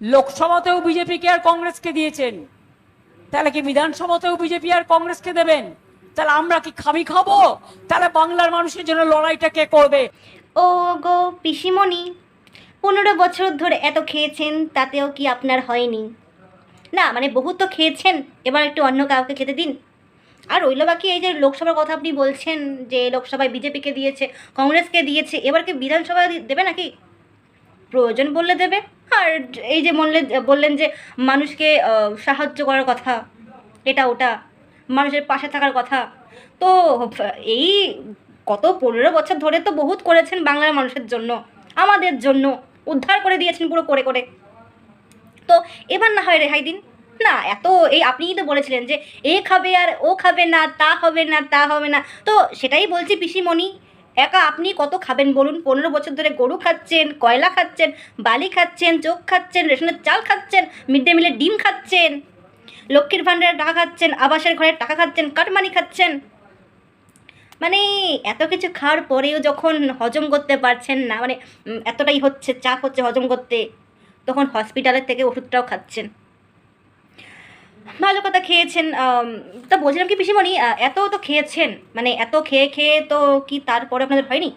লোকসভাতেও বিজেপিকে আর কংগ্রেসকে দিয়েছেন, তাহলে কি বিধানসভাতেও বিজেপি আর কংগ্রেসকে দেবেন? তাহলে আমরা কি খাবি খাবো? তাহলে বাংলার মানুষের জন্য লড়াইটা কে করবে? ও গো পিসিমণি, 15 বছর ধরে এত খেয়েছেন, তাতেও কি আপনার হয়নি? না মানে বহু তো খেয়েছেন, এবার একটু অন্য কাউকে খেতে দিন। আর রইল বাকি এই যে লোকসভার কথা আপনি বলছেন যে লোকসভায় বিজেপিকে দিয়েছে, কংগ্রেসকে দিয়েছে, এবার কি বিধানসভায় দেবে নাকি? প্রয়োজন বললে দেবে। আর এই যে বললেন যে মানুষকে সাহায্য করার কথা, এটা ওটা, মানুষের পাশে থাকার কথা, তো এই গত 15 বছর ধরে তো বহুত করেছেন বাংলার মানুষের জন্য, আমাদের জন্য উদ্ধার করে দিয়েছেন পুরো করে করে। তো এবার না হয় রেহাই দিন। না এত এই আপনিই তো বলেছিলেন যে এ খাবে আর ও খাবে না, তা হবে না, তা হবে না, তো সেটাই বলছি পিসিমণি, একা আপনি কত খাবেন বলুন? 15 বছর ধরে গরু খাচ্ছেন, কয়লা খাচ্ছেন, বালি খাচ্ছেন, চোখ খাচ্ছেন, রেশনের চাল খাচ্ছেন, মিড ডে মিলের ডিম খাচ্ছেন, লক্ষ্মীর ভাণ্ডারের টাকা খাচ্ছেন, আবাসের ঘরের টাকা খাচ্ছেন, কাটমানি খাচ্ছেন। মানে এত কিছু খাওয়ার পরেও যখন হজম করতে পারছেন না, মানে এতটাই হচ্ছে চাপ হচ্ছে হজম করতে, তখন হসপিটালের থেকে ওষুধটাও খাচ্ছেন। ভালো কথা খেয়েছেন। তা বলছিলাম কি পিসিমণি, এত তো খেয়েছেন, মানে এত খেয়ে খেয়ে তো কি তারপরে আপনাদের হয়নি?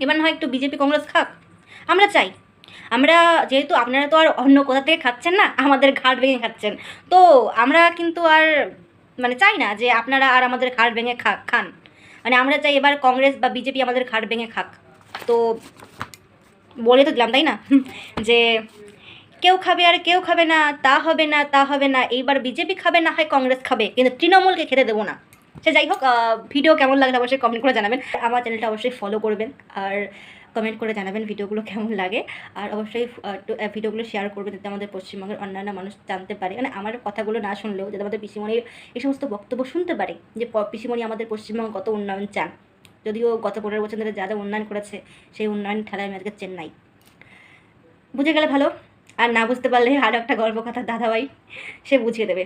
এবার না হয় একটু বিজেপি কংগ্রেস খাক, আমরা চাই। আমরা যেহেতু আপনারা তো আর অন্য কোথা থেকে খাচ্ছেন না, আমাদের ঘাট ভেঙে খাচ্ছেন, তো আমরা কিন্তু আর মানে চাই না যে আপনারা আর আমাদের ঘাট ভেঙে খান। মানে আমরা চাই এবার কংগ্রেস বা বিজেপি আমাদের ঘাট ভেঙে খাক। তো বলে তো দিলাম তাই না যে কেউ খাবে আর কেউ খাবে না, তা হবে না, তা হবে না, এইবার বিজেপি খাবে না হয় কংগ্রেস খাবে, কিন্তু তৃণমূলকে খেতে দেবো না। সে যাই হোক, ভিডিও কেমন লাগলে অবশ্যই কমেন্ট করে জানাবেন। আমার চ্যানেলটা অবশ্যই ফলো করবেন, আর কমেন্ট করে জানাবেন ভিডিওগুলো কেমন লাগে। আর অবশ্যই ভিডিওগুলো শেয়ার করবেন, যাতে আমাদের পশ্চিমবঙ্গের অন্যান্য মানুষ জানতে পারে, মানে আমার কথাগুলো না শুনলেও যাতে আমাদের পিসিমণির এই সমস্ত বক্তব্য শুনতে পারে, যে পিসিমণি আমাদের পশ্চিমবঙ্গ কত উন্নয়ন চান। যদিও গত 15 বছর ধরে যা যা উন্নয়ন করেছে, সেই উন্নয়ন ঠেলায় আমি আজকে চেন্নাই। বুঝে গেলে ভালো, আর না বুঝতে পারলে আরও একটা গল্প কথা দাদাভাই, সে বুঝিয়ে দেবে।